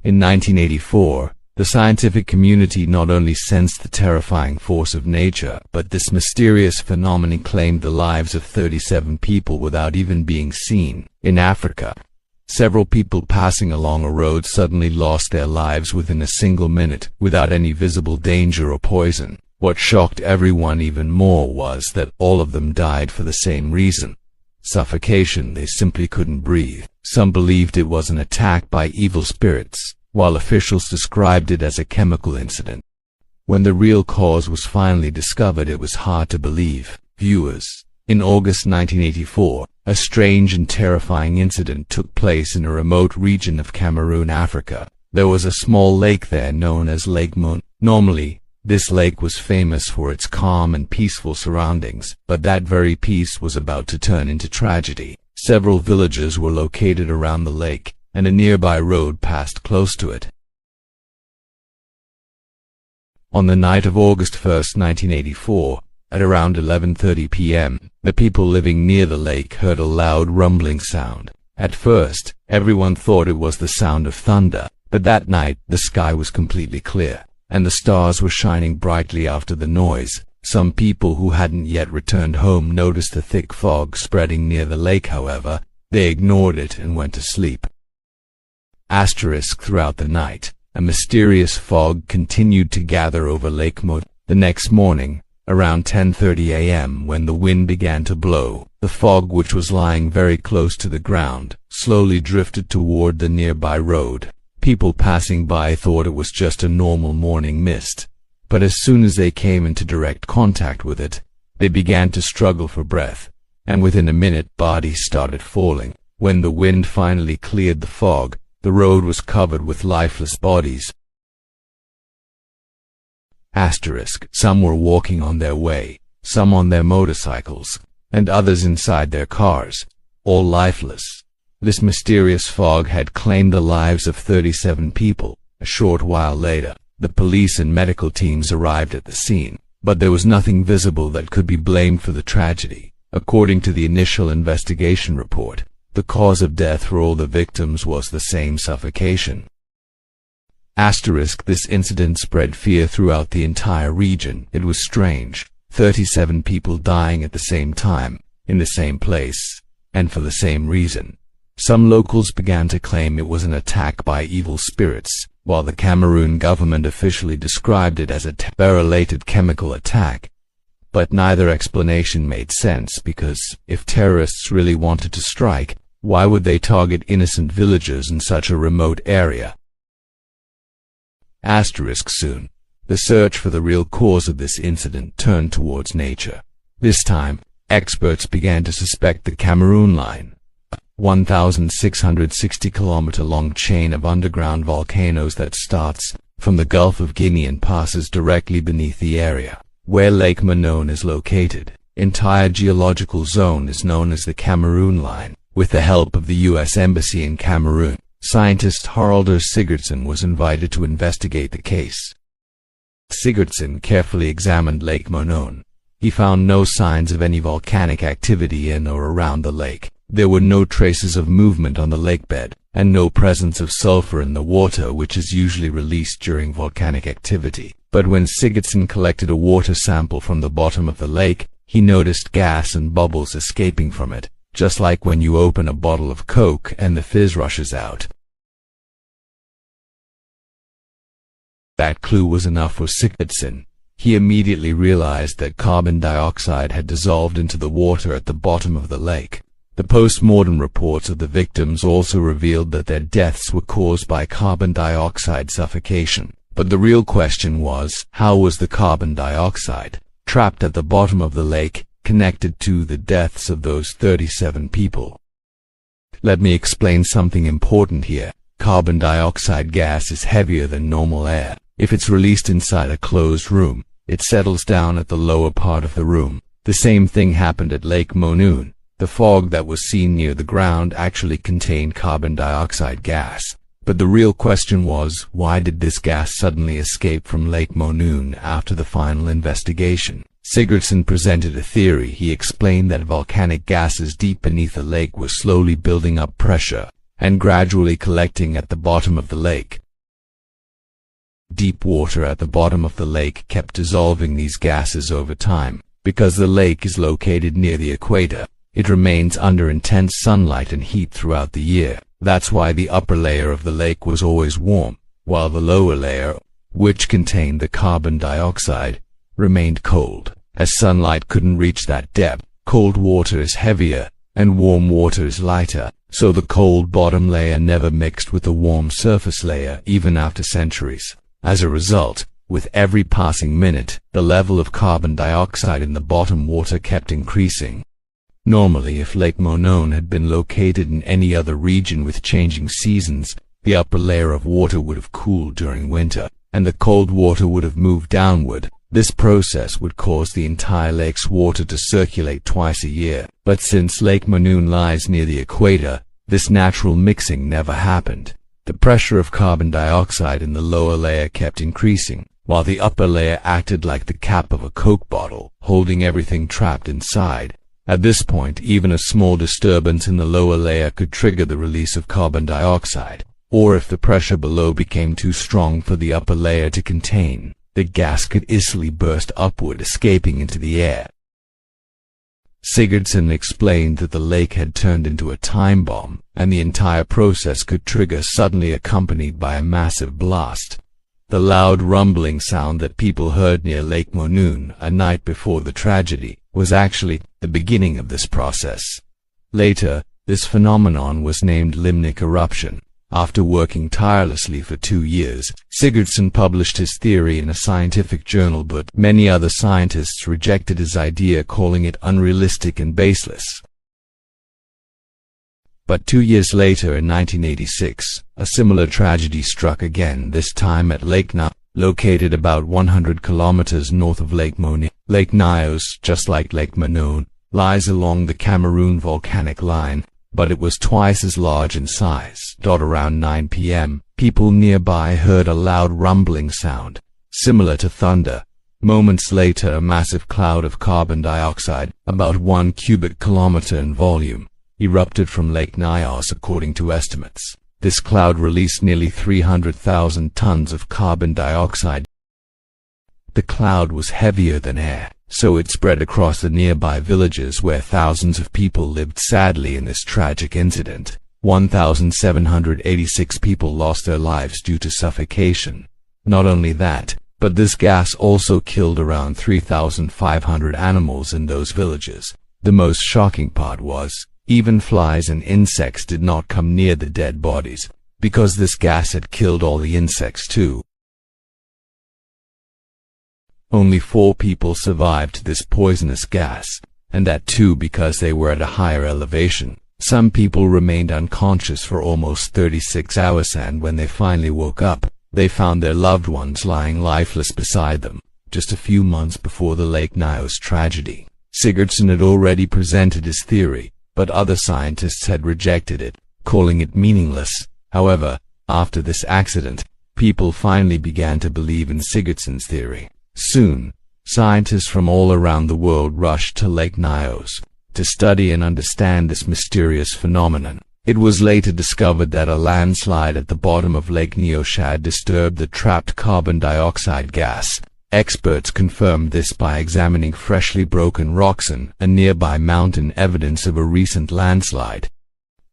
In 1984, the scientific community not only sensed the terrifying force of nature, but this mysterious phenomenon claimed the lives of 37 people without even being seen. In Africa, several people passing along a road suddenly lost their lives within a single minute, without any visible danger or poison. What shocked everyone even more was that all of them died for the same reason: suffocation. They simply couldn't breathe. Some believed it was an attack by evil spirits, while officials described it as a chemical incident. When the real cause was finally discovered, it was hard to believe. Viewers, in August 1984, a strange and terrifying incident took place in a remote region of Cameroon, Africa. There was a small lake there known as Lake Mon. Normally, this lake was famous for its calm and peaceful surroundings, but that very peace was about to turn into tragedy. Several villages were located around the lake, and a nearby road passed close to it. On the night of August 1, 1984, at around 11:30 p.m., the people living near the lake heard a loud rumbling sound. At first, everyone thought it was the sound of thunder, but that night the sky was completely clear, and the stars were shining brightly after the noise. Some people who hadn't yet returned home noticed a thick fog spreading near the lake. However, they ignored it and went to sleep. Throughout the night, a mysterious fog continued to gather over Lake Mo. The next morning, around 10:30 a.m., when the wind began to blow, the fog, which was lying very close to the ground, slowly drifted toward the nearby road. People passing by thought it was just a normal morning mist, but as soon as they came into direct contact with it, they began to struggle for breath, and within a minute bodies started falling. When the wind finally cleared the fog, the road was covered with lifeless bodies. Some were walking on their way, some on their motorcycles, and others inside their cars, all lifeless. This mysterious fog had claimed the lives of 37 people. A short while later, the police and medical teams arrived at the scene, but there was nothing visible that could be blamed for the tragedy. According to the initial investigation report, the cause of death for all the victims was the same: suffocation. This incident spread fear throughout the entire region. It was strange, 37 people dying at the same time, in the same place, and for the same reason. Some locals began to claim it was an attack by evil spirits, while the Cameroon government officially described it as a terror-related chemical attack. But neither explanation made sense, because if terrorists really wanted to strike, why would they target innocent villagers in such a remote area? Soon, the search for the real cause of this incident turned towards nature. This time, experts began to suspect the Cameroon Line, a 1,660-kilometer-long chain of underground volcanoes that starts from the Gulf of Guinea and passes directly beneath the area where Lake Monon is located. Entire geological zone is known as the Cameroon Line. With the help of the U.S. Embassy in Cameroon, scientist Haraldur Sigurdsson was invited to investigate the case. Sigurdsson carefully examined Lake Monon. He found no signs of any volcanic activity in or around the lake. There were no traces of movement on the lakebed, and no presence of sulfur in the water, which is usually released during volcanic activity. But when Sigurdsson collected a water sample from the bottom of the lake, he noticed gas and bubbles escaping from it, just like when you open a bottle of Coke and the fizz rushes out. That clue was enough for Sigurdsson. He immediately realized that carbon dioxide had dissolved into the water at the bottom of the lake. The post-mortem reports of the victims also revealed that their deaths were caused by carbon dioxide suffocation. But the real question was, how was the carbon dioxide, trapped at the bottom of the lake, connected to the deaths of those 37 people? Let me explain something important here. Carbon dioxide gas is heavier than normal air. If it's released inside a closed room, it settles down at the lower part of the room. The same thing happened at Lake Monon. The fog that was seen near the ground actually contained carbon dioxide gas. But the real question was, why did this gas suddenly escape from Lake Monon after the final investigation? Sigurdsson presented a theory. He explained that volcanic gases deep beneath the lake were slowly building up pressure and gradually collecting at the bottom of the lake. Deep water at the bottom of the lake kept dissolving these gases over time. Because the lake is located near the equator, it remains under intense sunlight and heat throughout the year. That's why the upper layer of the lake was always warm, while the lower layer, which contained the carbon dioxide, remained cold. As sunlight couldn't reach that depth, cold water is heavier, and warm water is lighter, so the cold bottom layer never mixed with the warm surface layer even after centuries. As a result, with every passing minute, the level of carbon dioxide in the bottom water kept increasing. Normally, if Lake Monon had been located in any other region with changing seasons, the upper layer of water would have cooled during winter, and the cold water would have moved downward. This process would cause the entire lake's water to circulate twice a year. But since Lake Monon lies near the equator, this natural mixing never happened. The pressure of carbon dioxide in the lower layer kept increasing, while the upper layer acted like the cap of a Coke bottle, holding everything trapped inside. At this point, even a small disturbance in the lower layer could trigger the release of carbon dioxide, or if the pressure below became too strong for the upper layer to contain, the gas could easily burst upward, escaping into the air. Sigurdsson explained that the lake had turned into a time bomb, and the entire process could trigger suddenly, accompanied by a massive blast. The loud rumbling sound that people heard near Lake Monon a night before the tragedy was actually the beginning of this process. Later, this phenomenon was named limnic eruption. After working tirelessly for 2 years, Sigurdsson published his theory in a scientific journal, but many other scientists rejected his idea, calling it unrealistic and baseless. But 2 years later, in 1986, a similar tragedy struck again, this time at Lake Nyos, located about 100 kilometers north of Lake Monon. Lake Nyos, just like Lake Monon, lies along the Cameroon volcanic line, but it was twice as large in size. Around 9 p.m., people nearby heard a loud rumbling sound, similar to thunder. Moments later, a massive cloud of carbon dioxide, about 1 cubic kilometer in volume, erupted from Lake Nyos. According to estimates, this cloud released nearly 300,000 tons of carbon dioxide. The cloud was heavier than air, so it spread across the nearby villages where thousands of people lived. Sadly, in this tragic incident, 1,786 people lost their lives due to suffocation. Not only that, but this gas also killed around 3,500 animals in those villages. The most shocking part was, even flies and insects did not come near the dead bodies, because this gas had killed all the insects too. Only 4 people survived this poisonous gas, and that too because they were at a higher elevation. Some people remained unconscious for almost 36 hours, and when they finally woke up, they found their loved ones lying lifeless beside them. Just a few months before the Lake Nyos tragedy, Sigurdsson had already presented his theory, but other scientists had rejected it, calling it meaningless. However, after this accident, people finally began to believe in Sigurdsson's theory. Soon, scientists from all around the world rushed to Lake Nyos to study and understand this mysterious phenomenon. It was later discovered that a landslide at the bottom of Lake Nyos had disturbed the trapped carbon dioxide gas. Experts confirmed this by examining freshly broken rocks and a nearby mountain, evidence of a recent landslide.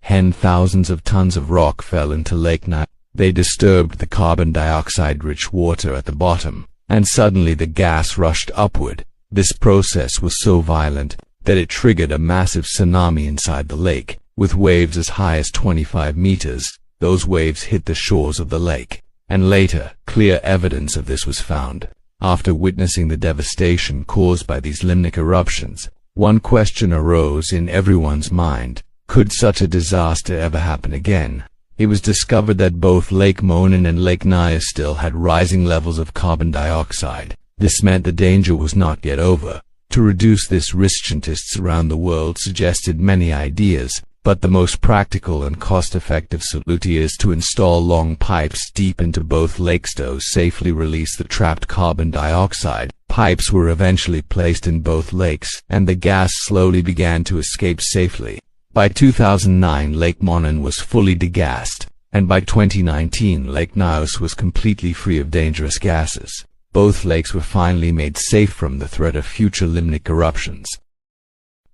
Thousands of tons of rock fell into Lake Nyos. They disturbed the carbon dioxide-rich water at the bottom, and suddenly the gas rushed upward. This process was so violent that it triggered a massive tsunami inside the lake, with waves as high as 25 meters. Those waves hit the shores of the lake, and later, clear evidence of this was found. After witnessing the devastation caused by these limnic eruptions, one question arose in everyone's mind: could such a disaster ever happen again? It was discovered that both Lake Monon and Lake Nyos still had rising levels of carbon dioxide. This meant the danger was not yet over. To reduce this risk, scientists around the world suggested many ideas, but the most practical and cost-effective solution is to install long pipes deep into both lakes to safely release the trapped carbon dioxide. Pipes were eventually placed in both lakes, and the gas slowly began to escape safely. By 2009, Lake Monon was fully degassed, and by 2019 Lake Nyos was completely free of dangerous gases. Both lakes were finally made safe from the threat of future limnic eruptions.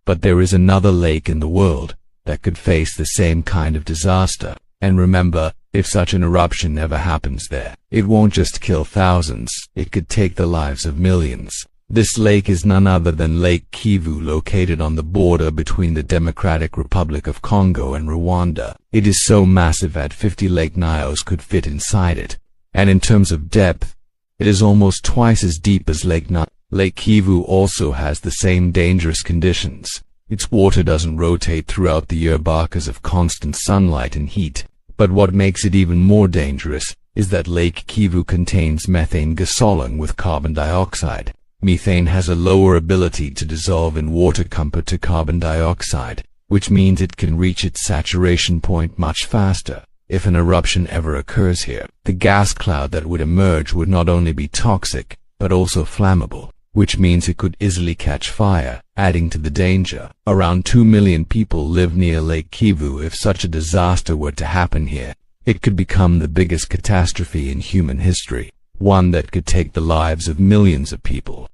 But there is another lake in the world that could face the same kind of disaster. And remember, if such an eruption ever happens there, it won't just kill thousands, it could take the lives of millions. This lake is none other than Lake Kivu, located on the border between the Democratic Republic of Congo and Rwanda. It is so massive that 50 Lake Nyos could fit inside it. And in terms of depth, it is almost twice as deep as Lake Nyos. Lake Kivu also has the same dangerous conditions. Its water doesn't rotate throughout the year because of constant sunlight and heat. But what makes it even more dangerous is that Lake Kivu contains methane gas along with carbon dioxide. Methane has a lower ability to dissolve in water compared to carbon dioxide, which means it can reach its saturation point much faster. If an eruption ever occurs here, the gas cloud that would emerge would not only be toxic, but also flammable, which means it could easily catch fire, adding to the danger. Around 2 million people live near Lake Kivu. If such a disaster were to happen here, it could become the biggest catastrophe in human history, one that could take the lives of millions of people.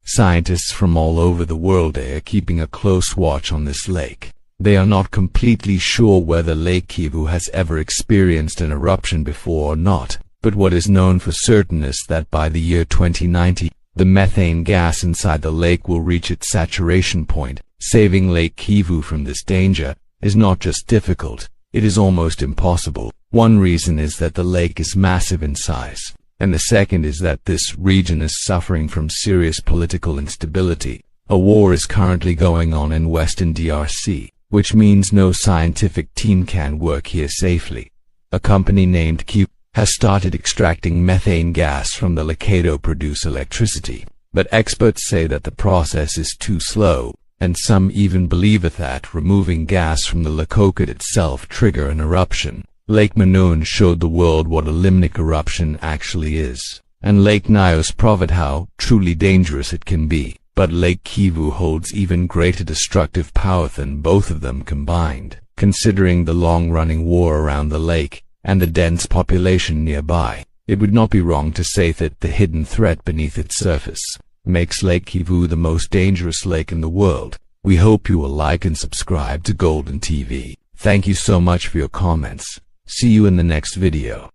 Scientists from all over the world are keeping a close watch on this lake. They are not completely sure whether Lake Kivu has ever experienced an eruption before or not, but what is known for certain is that by the year 2090, the methane gas inside the lake will reach its saturation point. Saving Lake Kivu from this danger is not just difficult, it is almost impossible. One reason is that the lake is massive in size, and the second is that this region is suffering from serious political instability. A war is currently going on in Western DRC, which means no scientific team can work here safely. A company named Q has started extracting methane gas from the lake to produce electricity, but experts say that the process is too slow, and some even believe that removing gas from the lake could itself trigger an eruption. Lake Manoon showed the world what a limnic eruption actually is, and Lake Nyos proved how truly dangerous it can be. But Lake Kivu holds even greater destructive power than both of them combined. Considering the long-running war around the lake and the dense population nearby, it would not be wrong to say that the hidden threat beneath its surface makes Lake Kivu the most dangerous lake in the world. We hope you will like and subscribe to Golden TV. Thank you so much for your comments. See you in the next video.